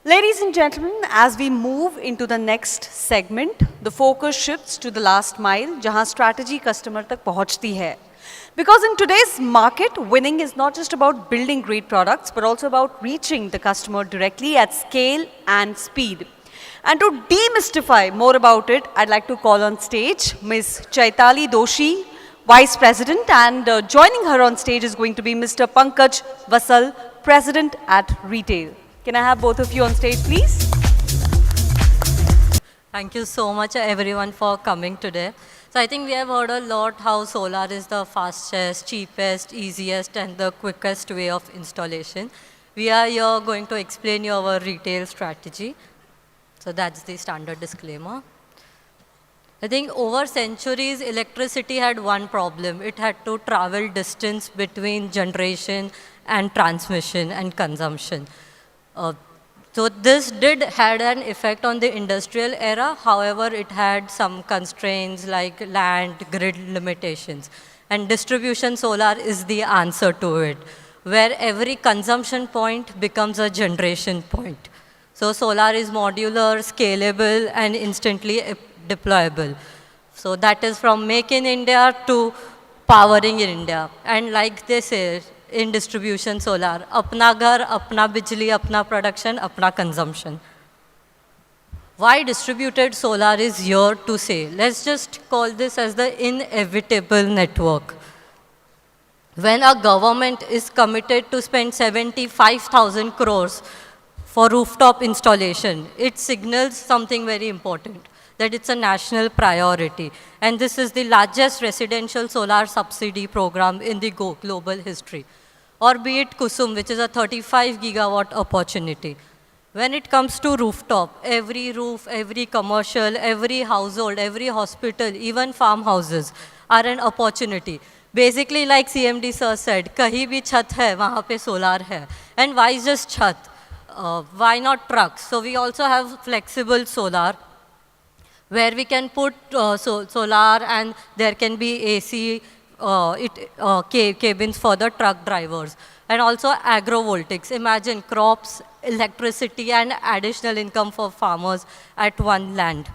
Ladies and gentlemen, as we move into the next segment, the focus shifts to the last mile, जहां strategy customer तक पहुंचती है. Because in today's market, winning is not just about building great products, but also about reaching the customer directly at scale and speed. And to demystify more about it, I'd like to call on stage Ms. Chaitali Doshi, Vice President, and joining her on stage is going to be Mr. Pankaj Vasal, President at Retail. Can I have both of you on stage, please? Thank you so much, everyone, for coming today. So I think we have heard a lot how solar is the fastest, cheapest, easiest, and the quickest way of installation. We are here going to explain you our retail strategy. So that's the standard disclaimer. I think over centuries, electricity had one problem. It had to travel distance between generation and transmission and consumption. So this had an effect on the industrial era. However, it had some constraints like land, grid limitations. And distribution solar is the answer to it, where every consumption point becomes a generation point. So solar is modular, scalable, and instantly deployable. So that is from Make in India to powering in India. And like they say, in distribution solar, apna ghar, apna bijli, apna production, apna consumption. Why distributed solar is here to say? Let's just call this as the inevitable network. When a government is committed to spend 75,000 crores for rooftop installation, it signals something very important, that it's a national priority. And this is the largest residential solar subsidy program in the global history. Or be it Kusum, which is a 35 gigawatt opportunity. When it comes to rooftop, every roof, every commercial, every household, every hospital, even farmhouses are an opportunity. Basically, like CMD sir said, kahi bhi chhat hai, wahan pe solar hai. And why just chhat? Why not trucks? So we also have flexible solar, where we can put solar and there can be AC cabins for the truck drivers. And also agrovoltaics. Imagine crops, electricity, and additional income for farmers at one land.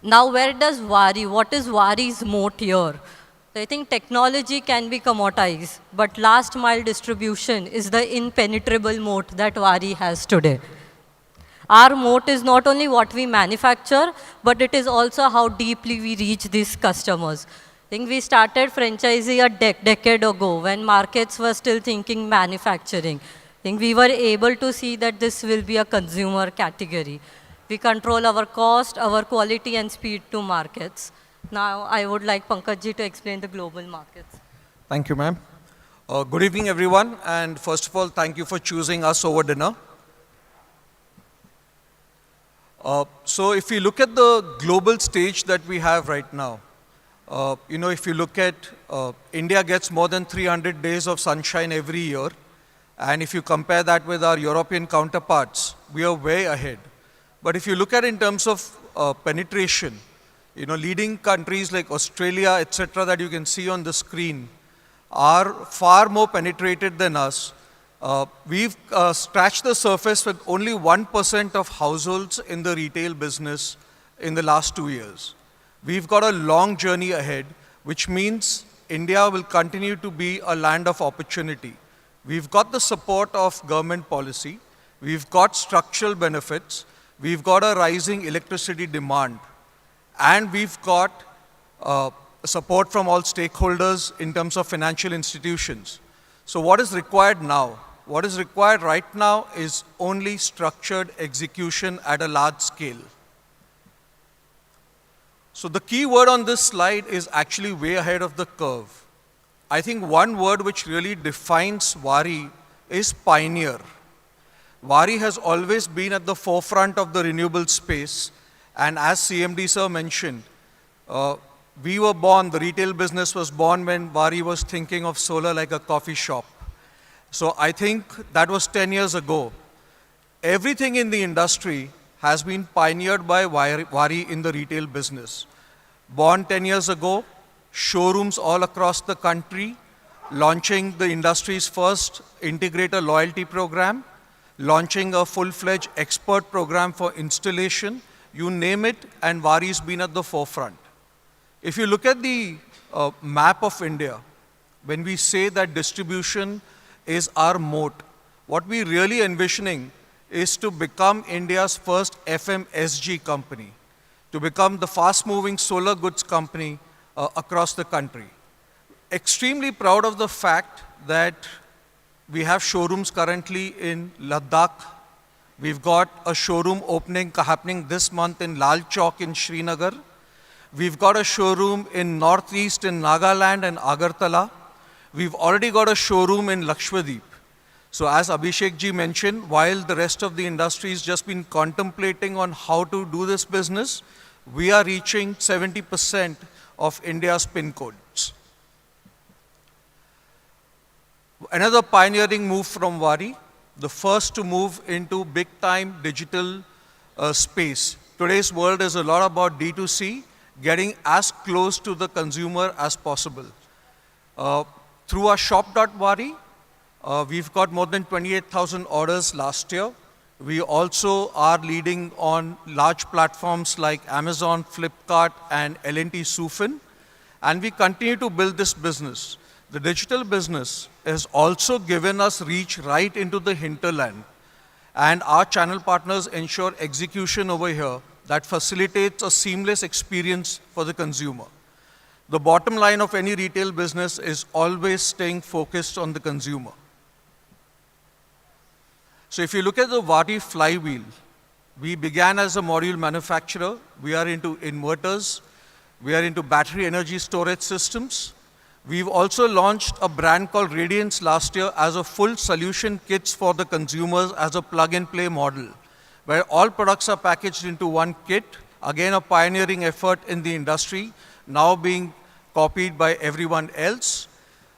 Now, where does Waaree, what is Waaree's moat here? So I think technology can be commoditized, but last mile distribution is the impenetrable moat that Waaree has today. Our moat is not only what we manufacture, but it is also how deeply we reach these customers. I think we started franchisee a decade ago when markets were still thinking manufacturing. I think we were able to see that this will be a consumer category. We control our cost, our quality, and speed to markets. Now, I would like Pankaj to explain the global markets. Thank you, ma'am. Good evening, everyone. And first of all, thank you for choosing us over dinner. So if you look at the global stage that we have right now, if you look at India gets more than 300 days of sunshine every year. And if you compare that with our European counterparts, we are way ahead. But if you look at in terms of penetration, leading countries like Australia, etc., that you can see on the screen, are far more penetrated than us. We've scratched the surface with only 1% of households in the retail business in the last 2 years. We've got a long journey ahead, which means India will continue to be a land of opportunity. We've got the support of government policy. We've got structural benefits. We've got a rising electricity demand. And we've got support from all stakeholders in terms of financial institutions. So what is required now? What is required right now is only structured execution at a large scale. So the key word on this slide is actually way ahead of the curve. I think one word which really defines Waaree is pioneer. Waaree has always been at the forefront of the renewable space. And as CMD sir mentioned, we were born, the retail business was born when Waaree was thinking of solar like a coffee shop. So I think that was 10 years ago. Everything in the industry has been pioneered by Waaree in the retail business. Born 10 years ago, showrooms all across the country, launching the industry's first integrator loyalty program, launching a full-fledged expert program for installation, you name it, and Waaree's been at the forefront. If you look at the map of India, when we say that distribution is our moat, what we're really envisioning is to become India's first FMSG company, to become the fast-moving solar goods company across the country. Extremely proud of the fact that we have showrooms currently in Ladakh. We've got a showroom happening this month in Lal Chowk in Srinagar. We've got a showroom in Northeast in Nagaland and Agartala. We've already got a showroom in Lakshadweep. So as Abhishek ji mentioned, while the rest of the industry has just been contemplating on how to do this business, we are reaching 70% of India's pin codes. Another pioneering move from Waaree, the first to move into big-time digital space. Today's world is a lot about D2C, getting as close to the consumer as possible. Through our shop.Waaree, we've got more than 28,000 orders last year. We also are leading on large platforms like Amazon, Flipkart, and L&T Sufin, and we continue to build this business. The digital business has also given us reach right into the hinterland, and our channel partners ensure execution over here that facilitates a seamless experience for the consumer. The bottom line of any retail business is always staying focused on the consumer. So if you look at the Waaree flywheel, we began as a module manufacturer. We are into inverters. We are into battery energy storage systems. We've also launched a brand called Radiance last year as a full solution kits for the consumers as a plug-and-play model, where all products are packaged into one kit. Again, a pioneering effort in the industry, now being copied by everyone else.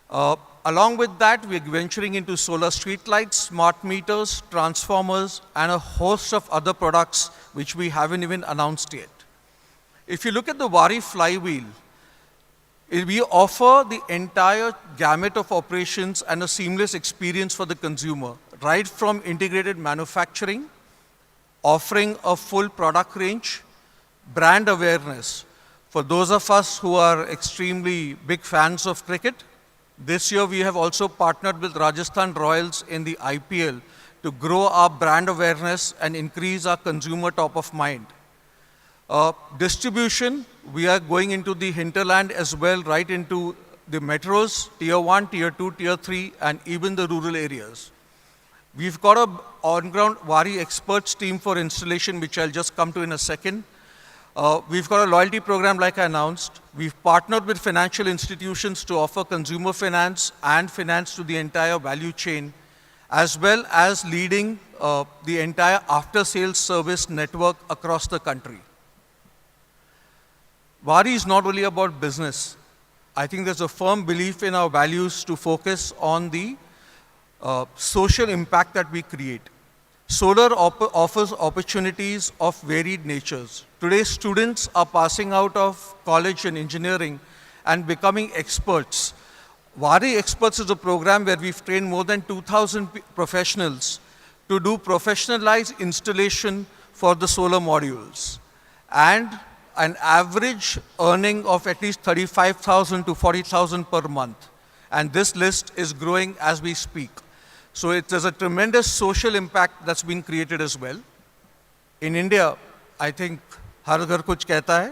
Along with that, we're venturing into solar streetlights, smart meters, transformers, and a host of other products which we haven't even announced yet. If you look at the Waaree flywheel, we offer the entire gamut of operations and a seamless experience for the consumer, right from integrated manufacturing, offering a full product range, brand awareness. For those of us who are extremely big fans of cricket, this year we have also partnered with Rajasthan Royals in the IPL to grow our brand awareness and increase our consumer top of mind. Distribution, we are going into the hinterland as well, right into the metros, tier 1, tier 2, tier 3, and even the rural areas. We've got an on-ground Waaree experts team for installation, which I'll just come to in a second. We've got a loyalty program like I announced. We've partnered with financial institutions to offer consumer finance and finance to the entire value chain, as well as leading the entire after-sales service network across the country. Waaree is not only about business. I think there's a firm belief in our values to focus on the social impact that we create. Solar offers opportunities of varied natures. Today, students are passing out of college and engineering and becoming experts. Waaree Experts is a program where we've trained more than 2,000 professionals to do professionalized installation for the solar modules, and an average earning of at least 35,000 to 40,000 per month. And this list is growing as we speak. So there's a tremendous social impact that's been created as well. In India, I think har ghar kuch kehta hai,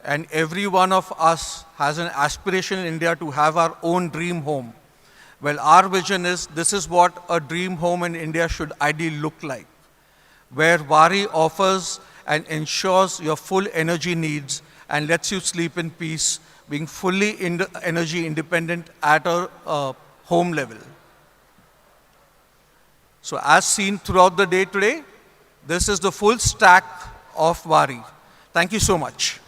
and every one of us has an aspiration in India to have our own dream home. Well, our vision is this is what a dream home in India should ideally look like, where Waaree offers and ensures your full energy needs and lets you sleep in peace, being fully energy independent at a home level. So as seen throughout the day today, this is the full stack of Waaree. Thank you so much.